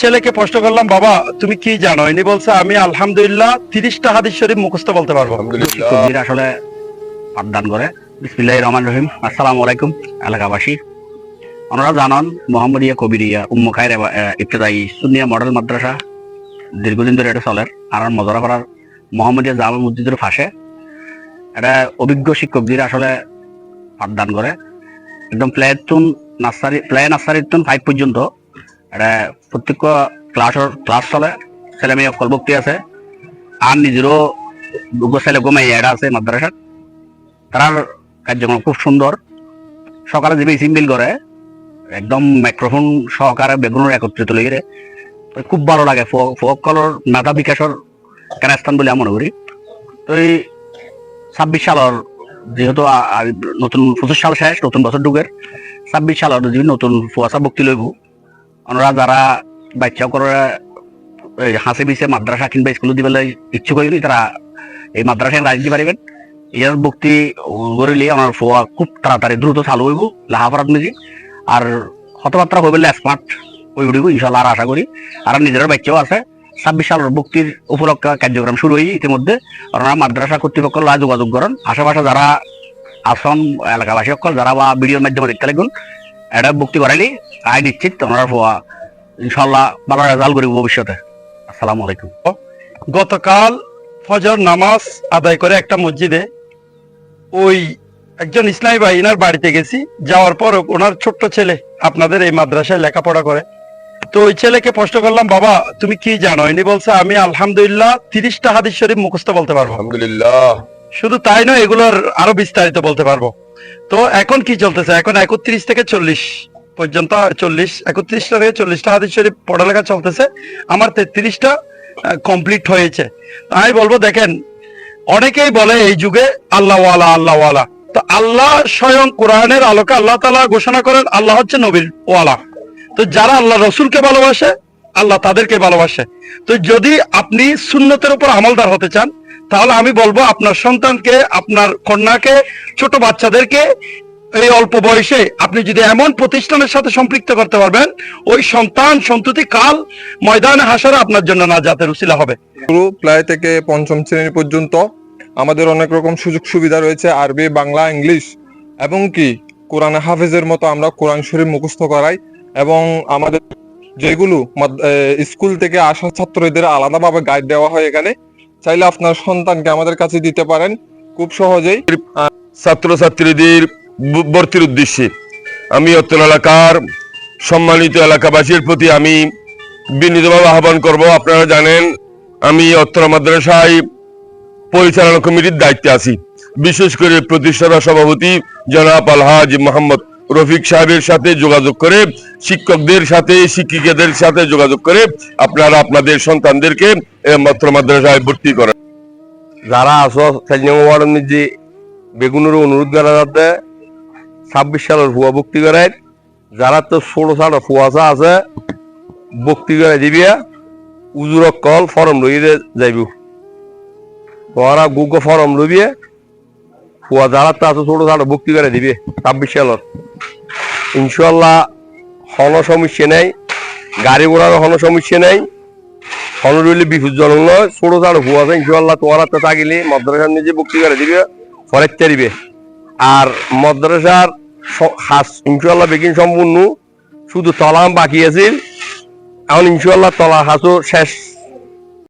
ছেলেকে প্রশ্ন করলাম, বাবা তুমি কি জানো? ইনি বলছে আমি আলহামদুলিল্লাহ 30টা হাদিস শরীফ মুখস্থ বলতে পারবো। আলহামদুলিল্লাহ আসলে পাঠদান করে। বিসমিল্লাহির রহমানির রহিম। আসসালামু আলাইকুম এলাকাবাসী। আপনারা জানান মোহাম্মদিয়া কবিরিয়া উম্মে খায়ের ইবতেদায়ী সুন্নিয়া মডেল মাদ্রাসা দীর্ঘদিন ধরে এটা চলে। আর মজরাপাড়ার মোহাম্মদিয়া জামা মসজিদের পাশে এটা অভিজ্ঞ শিক্ষকদের আসলে পাঠদান করে। একদম প্লে নার্সারি 5 পর্যন্ত এটা প্রত্যেক ক্লাস চলে। ছেলে মেয়ে অকল ভক্তি আছে আর নিজেরও ছেলে ঘুমাই এটা আছে মাদ্রাসার। তার কার্যক্রম খুব সুন্দর। সকালে যে সিম্বিল করে একদম মাইক্রোফোন সহকারে বেগুনের একত্রিত লেগে খুব ভালো লাগে। ফোক কলর মেধা বিকাশের কেনাস্থান বলে মনে করি। তো এই 26 সালের যেহেতু নতুন 25 সাল শেষ, নতুন বছর ঢুকের 26 সালের যদি নতুন ফুয়াশা ভক্তি লইব ওনারা যারা বাচ্চা করে হাসি বিছে মাদ্রাসা কিংবা স্কুল দিবে ইচ্ছুক হইলি তারা এই মাদ্রাসায় রাজনীতি পারিবেন। ইয়ার ভক্তি গড়িলে আমার ফোয়া খুব তাড়াতাড়ি দ্রুত চালু হইব লাহাফারাত মিউজিক। আর কথাবার্তা হইবে স্মার্ট হয়ে উঠিব ইনশাল্লাহ আর আশা করি। আর নিজের বাচ্চাও আছে। 26 সালের ভক্তির উপলক্ষে কার্যক্রম শুরু হয়ে ইতিমধ্যে ওনারা মাদ্রাসা কর্তৃপক্ষ যোগাযোগ করেন। আশেপাশে যারা আসন এলাকাবাসী সকল যারা বা ভিডিওর মাধ্যমে দেখতে লাগুন এটা ভক্তি করাইলি আয় নিশ্চিত ওনারা ফোয়া ইনশাল্লাহ ভালো রেজাল্ট করিব ভবিষ্যতে। আসসালামু আলাইকুম। গতকাল ফজর নামাজ আদায় করে একটা মসজিদে ওই একজন ইসলামী ভাই ইনার বাড়িতে গেছি। যাওয়ার পর ওনার ছোট্ট ছেলে আপনাদের এই মাদ্রাসায় লেখাপড়া করে। তো ওই ছেলেকে প্রশ্ন করলাম, বাবা তুমি কি জানো? ইনি বলছে আমি আলহামদুলিল্লাহ 30টা হাদিস শরীফ মুখস্থ বলতে পারবো। আলহামদুলিল্লাহ। শুধু তাই নয়, এগুলোর আরো বিস্তারিত বলতে পারবো। তো এখন কি চলতেছে? এখন 31 থেকে 40 পর্যন্ত 31টা থেকে 40টা হাদিস শরীফ পড়ালেখা চলতেছে। আমার 33টা কমপ্লিট হয়েছে। আমি বলবো দেখেন, অনেকেই বলে এই যুগে আল্লাহওয়ালা। তো আল্লাহ স্বয়ং কোরআনের আলোকে আল্লাহ তাআলা ঘোষণা করেন আল্লাহ হচ্ছে নবীর ওয়ালা। তো যারা আল্লাহ রসুলকে ভালোবাসে আল্লাহ তাদেরকে ভালোবাসে। তো যদি আপনি সুন্নতের উপর আমলদার হতে চান তাহলে আমি বলবো আপনার সন্তানকে, আপনার কন্যাকে, ছোট বাচ্চাদেরকে এই অল্প বয়সে আপনি যদি এমন প্রতিষ্ঠানের সাথে সম্পৃক্ত করতে পারবেন, ওই সন্তান সন্ততি কাল ময়দানে হাসরে আপনার জন্য নাজাতের উসিলা হবে। প্রায় থেকে 5ম শ্রেণী পর্যন্ত আমাদের অনেক রকম সুযোগ সুবিধা রয়েছে। আরবি, বাংলা, ইংলিশ এবং কি কোরআনে হাফেজের মতো আমরা কোরআন শরীফ মুখস্থ করাই। এবং আমাদের যেগুলো স্কুল থেকে আসা ছাত্রদের আলাদাভাবে গাইড দেওয়া হয়। এখানে চাইলে আপনার সন্তানকে আমাদের কাছে দিতে পারেন খুব সহজেই। ছাত্রছাত্রীদের ভর্তির উদ্দেশ্যে আমি অত্র এলাকার সম্মানিত এলাকাবাসীর প্রতি আমি বিনীতভাবে আহ্বান করব। আপনারা জানেন আমি অত্র মাদ্রাসায় পরিচালনা কমিটির দায়িত্বে আছি। বিশেষ করে প্রতিষ্ঠাতা সভাপতি জনাব আলহাজ মোহাম্মদ রফিক সাহেবের সাথে যোগাযোগ করে, শিক্ষকদের সাথে, শিক্ষিকাদের সাথে যোগাযোগ করে আপনারা আপনাদের সন্তানদেরকে অত্র মাদ্রাসায় ভর্তি করেন। যারা আসো যে বেগুনের অনুরোধ করা যাতে 26 সালের ফুয়া ভক্তি করায়, যারা তো 16 সালের ফুয়াশা আছে ভক্তি করে দিবিয়া উজুর কল ফরম লইয়ে যাইব। ওরা গুগো ফরম লইবে ফুয়া যারা তো আছে 16 সালের ভক্তি করে দিবে 26 সালের। ইনশাল্লাহ কোনো সমস্যা নেই, গাড়ি ঘোড়ার কোনো সমস্যা নেই, কোনো রইলে বিপজ্জনক নয়। 16 সালের ফুয়া আছে ইনশাল্লাহ তোমার তো থাকিলে মাদ্রাসার নিজে ভক্তি করে দিবে ফরেকতে দিবে। আর মাদ্রাসার খাস ইনশাল্লাহ বেগিন সম্পূর্ণ, শুধু তলা বাকি আছে। এখন ইনশাল্লাহ তলা হাসও শেষ